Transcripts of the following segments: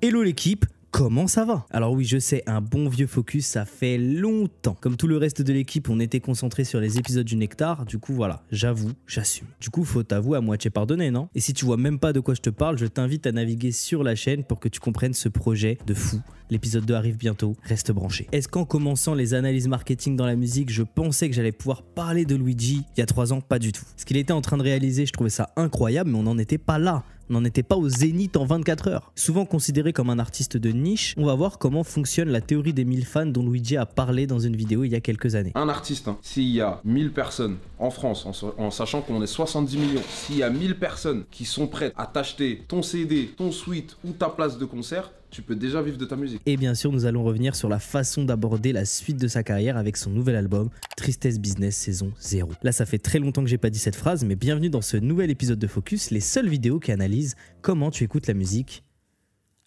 Hello l'équipe, comment ça va? Alors oui, je sais, un bon vieux focus, ça fait longtemps. Comme tout le reste de l'équipe, on était concentré sur les épisodes du Nectar, du coup voilà, j'avoue, j'assume. Du coup, faut t'avouer à moitié pardonné, non? Et si tu vois même pas de quoi je te parle, je t'invite à naviguer sur la chaîne pour que tu comprennes ce projet de fou. L'épisode 2 arrive bientôt, reste branché. Est-ce qu'en commençant les analyses marketing dans la musique, je pensais que j'allais pouvoir parler de Luigi il y a 3 ans? Pas du tout. Ce qu'il était en train de réaliser, je trouvais ça incroyable, mais on n'en était pas là. On n'en était pas au zénith en 24 heures. Souvent considéré comme un artiste de niche, on va voir comment fonctionne la théorie des 1000 fans dont Luigi a parlé dans une vidéo il y a quelques années. Un artiste, s'il y a 1000 personnes en France, en sachant qu'on est 70 millions, s'il y a 1000 personnes qui sont prêtes à t'acheter ton CD, ton suite ou ta place de concert, tu peux déjà vivre de ta musique. Et bien sûr, nous allons revenir sur la façon d'aborder la suite de sa carrière avec son nouvel album, Tristesse Business saison 0. Là, ça fait très longtemps que j'ai pas dit cette phrase, mais bienvenue dans ce nouvel épisode de Focus, les seules vidéos qui analysent comment tu écoutes la musique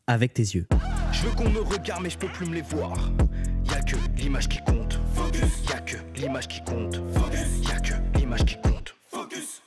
avec tes yeux. Je veux qu'on me regarde mais je peux plus me les voir. Y'a que l'image qui compte. Focus. Y'a que l'image qui compte. Focus. Y'a que l'image qui compte. Focus.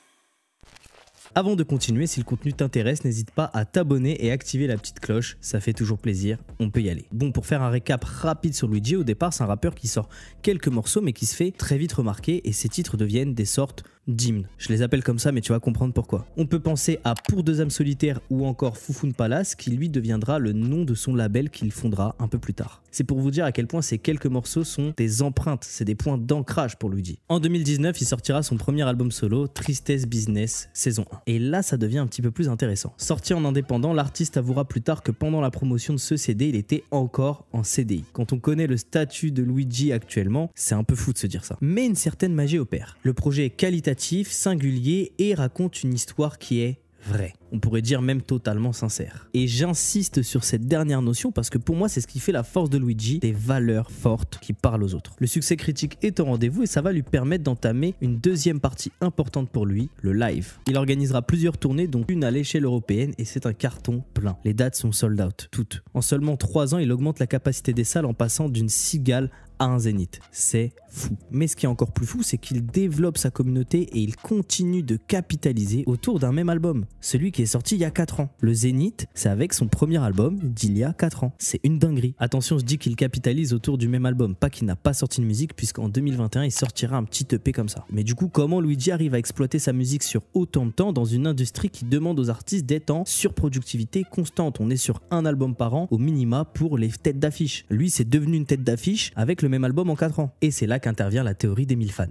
Avant de continuer, si le contenu t'intéresse, n'hésite pas à t'abonner et activer la petite cloche, ça fait toujours plaisir, on peut y aller. Bon, pour faire un récap rapide sur Luigi, au départ c'est un rappeur qui sort quelques morceaux mais qui se fait très vite remarquer et ses titres deviennent des sortes d'hymnes. Je les appelle comme ça mais tu vas comprendre pourquoi. On peut penser à Pour deux âmes solitaires ou encore Foufoune Palace qui lui deviendra le nom de son label qu'il fondera un peu plus tard. C'est pour vous dire à quel point ces quelques morceaux sont des empreintes, c'est des points d'ancrage pour Luigi. En 2019, il sortira son premier album solo, Tristesse Business saison 1. Et là, ça devient un petit peu plus intéressant. Sorti en indépendant, l'artiste avouera plus tard que pendant la promotion de ce CD, il était encore en CDI. Quand on connaît le statut de Luigi actuellement, c'est un peu fou de se dire ça. Mais une certaine magie opère. Le projet est qualitatif, singulier et raconte une histoire qui est vraie. On pourrait dire même totalement sincère. Et j'insiste sur cette dernière notion parce que pour moi c'est ce qui fait la force de Luigi, des valeurs fortes qui parlent aux autres. Le succès critique est au rendez-vous et ça va lui permettre d'entamer une deuxième partie importante pour lui, le live. Il organisera plusieurs tournées dont une à l'échelle européenne et c'est un carton plein. Les dates sont sold out, toutes. En seulement 3 ans, il augmente la capacité des salles en passant d'une cigale à un zénith. C'est fou. Mais ce qui est encore plus fou, c'est qu'il développe sa communauté et il continue de capitaliser autour d'un même album, celui qui est sorti il y a 4 ans. Le Zénith, c'est avec son premier album d'il y a 4 ans. C'est une dinguerie. Attention, je dis qu'il capitalise autour du même album, pas qu'il n'a pas sorti de musique, puisqu'en 2021, il sortira un petit EP comme ça. Mais du coup, comment Luigi arrive à exploiter sa musique sur autant de temps dans une industrie qui demande aux artistes d'être en surproductivité constante? On est sur un album par an au minima pour les têtes d'affiche. Lui, c'est devenu une tête d'affiche avec le même album en 4 ans. Et c'est là qu'intervient la théorie des 1000 fans.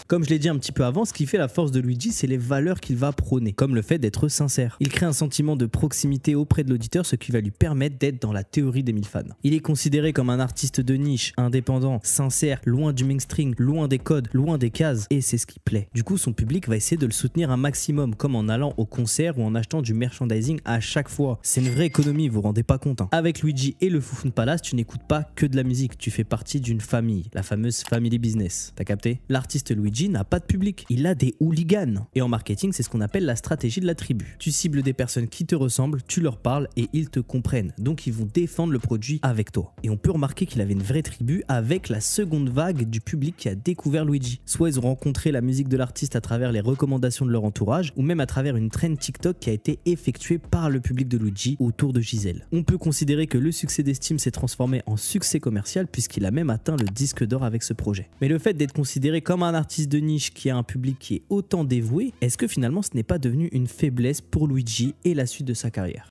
Comme je l'ai dit un petit peu avant, ce qui fait la force de Luigi, c'est les valeurs qu'il va prôner, comme le fait d'être sincère. Il crée un sentiment de proximité auprès de l'auditeur, ce qui va lui permettre d'être dans la théorie des 1000 fans. Il est considéré comme un artiste de niche, indépendant, sincère, loin du mainstream, loin des codes, loin des cases, et c'est ce qui plaît. Du coup, son public va essayer de le soutenir un maximum, comme en allant au concert ou en achetant du merchandising à chaque fois. C'est une vraie économie, vous vous rendez pas compte. Avec Luigi et le Foufoune Palace, tu n'écoutes pas que de la musique, tu fais partie d'une famille, la fameuse family business. T'as capté? L'artiste Luigi n'a pas de public, il a des hooligans. Et en marketing, c'est ce qu'on appelle la stratégie de la tribu. Tu cibles des personnes qui te ressemblent, tu leur parles et ils te comprennent. Donc ils vont défendre le produit avec toi. Et on peut remarquer qu'il avait une vraie tribu avec la seconde vague du public qui a découvert Luigi. Soit ils ont rencontré la musique de l'artiste à travers les recommandations de leur entourage, ou même à travers une trend TikTok qui a été effectuée par le public de Luigi autour de Gisèle. On peut considérer que le succès d'estime s'est transformé en succès commercial puisqu'il a même atteint le disque d'or avec ce projet. Mais le fait d'être considéré comme un artiste de niche qui a un public qui est autant dévoué, est-ce que finalement ce n'est pas devenu une faiblesse pour Luigi et la suite de sa carrière?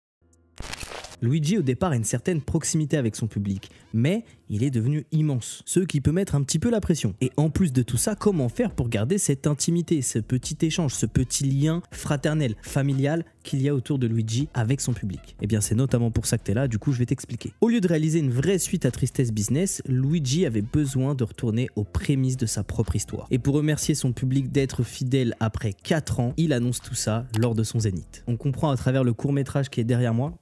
Luigi au départ a une certaine proximité avec son public, mais il est devenu immense, ce qui peut mettre un petit peu la pression. Et en plus de tout ça, comment faire pour garder cette intimité, ce petit échange, ce petit lien fraternel, familial qu'il y a autour de Luigi avec son public? Eh bien c'est notamment pour ça que tu es là, du coup je vais t'expliquer. Au lieu de réaliser une vraie suite à Tristesse Business, Luigi avait besoin de retourner aux prémices de sa propre histoire. Et pour remercier son public d'être fidèle après 4 ans, il annonce tout ça lors de son zénith. On comprend à travers le court-métrage qui est derrière moi,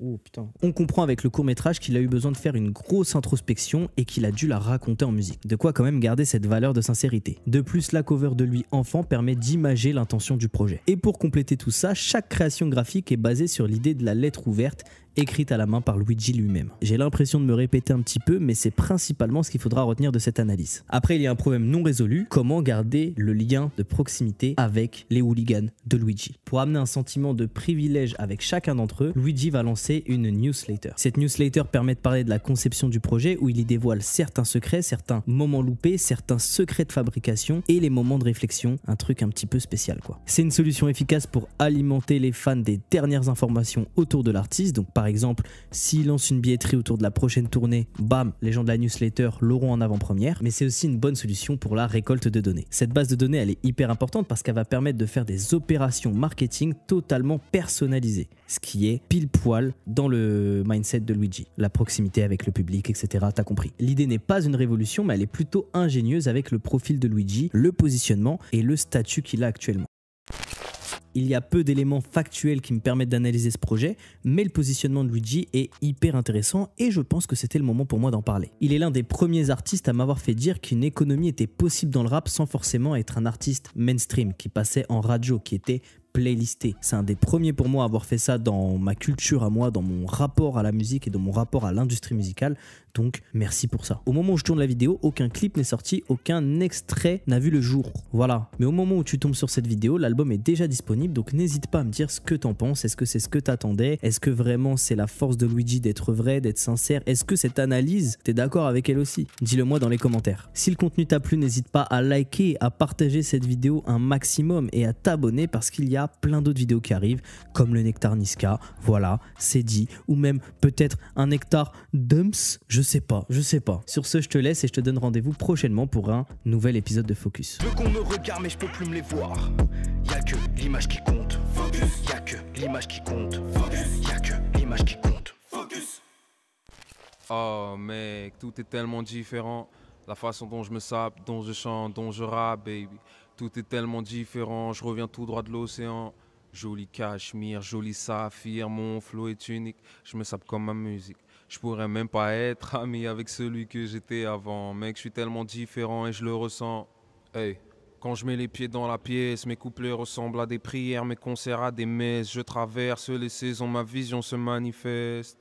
on comprend avec le court-métrage qu'il a eu besoin de faire une grosse introspection et qu'il a dû la raconter en musique. De quoi quand même garder cette valeur de sincérité. De plus, la cover de lui enfant permet d'imager l'intention du projet. Et pour compléter tout ça, chaque création graphique est basée sur l'idée de la lettre ouverte écrite à la main par Luigi lui-même. J'ai l'impression de me répéter un petit peu, mais c'est principalement ce qu'il faudra retenir de cette analyse. Après, il y a un problème non résolu, comment garder le lien de proximité avec les hooligans de Luigi. Pour amener un sentiment de privilège avec chacun d'entre eux, Luigi va lancer une newsletter. Cette newsletter permet de parler de la conception du projet où il y dévoile certains secrets, certains moments loupés, certains secrets de fabrication et les moments de réflexion, un truc un petit peu spécial quoi. C'est une solution efficace pour alimenter les fans des dernières informations autour de l'artiste, donc par exemple s'il lance une billetterie autour de la prochaine tournée, bam, les gens de la newsletter l'auront en avant-première, mais c'est aussi une bonne solution pour la récolte de données. Cette base de données elle est hyper importante parce qu'elle va permettre de faire des opérations marketing totalement personnalisées, ce qui est pile poil dans le mindset de Luigi, la proximité avec le public, etc. T'as compris. L'idée n'est pas une révolution, mais elle est plutôt ingénieuse avec le profil de Luigi, le positionnement et le statut qu'il a actuellement. Il y a peu d'éléments factuels qui me permettent d'analyser ce projet, mais le positionnement de Luigi est hyper intéressant et je pense que c'était le moment pour moi d'en parler. Il est l'un des premiers artistes à m'avoir fait dire qu'une économie était possible dans le rap sans forcément être un artiste mainstream qui passait en radio, qui était playlisté. C'est un des premiers pour moi à avoir fait ça dans ma culture à moi, dans mon rapport à la musique et dans mon rapport à l'industrie musicale. Donc merci pour ça. Au moment où je tourne la vidéo, aucun clip n'est sorti, aucun extrait n'a vu le jour. Voilà. Mais au moment où tu tombes sur cette vidéo, l'album est déjà disponible, donc n'hésite pas à me dire ce que t'en penses. Est-ce que c'est ce que t'attendais? Est-ce que vraiment c'est la force de Luigi d'être vrai, d'être sincère? Est-ce que cette analyse, t'es d'accord avec elle aussi? Dis-le moi dans les commentaires. Si le contenu t'a plu, n'hésite pas à liker, à partager cette vidéo un maximum et à t'abonner parce qu'il y a plein d'autres vidéos qui arrivent, comme le Nectar Niska, voilà, c'est dit, ou même peut-être un Nectar Dumps, je sais pas. Sur ce, je te laisse et je te donne rendez-vous prochainement pour un nouvel épisode de Focus. Je veux qu'on me regarde mais je peux plus me les voir. Y'a que l'image qui compte. Focus. Y'a que l'image qui compte. Focus. Y'a que l'image qui compte. Focus. Oh mec, tout est tellement différent. La façon dont je me sape, dont je chante, dont je rappe, baby. Tout est tellement différent, je reviens tout droit de l'océan. Joli cachemire, joli saphir, mon flow est unique. Je me sape comme ma musique. Je pourrais même pas être ami avec celui que j'étais avant. Mec, je suis tellement différent et je le ressens. Hey, quand je mets les pieds dans la pièce, mes couplets ressemblent à des prières, mes concerts à des messes. Je traverse les saisons, ma vision se manifeste.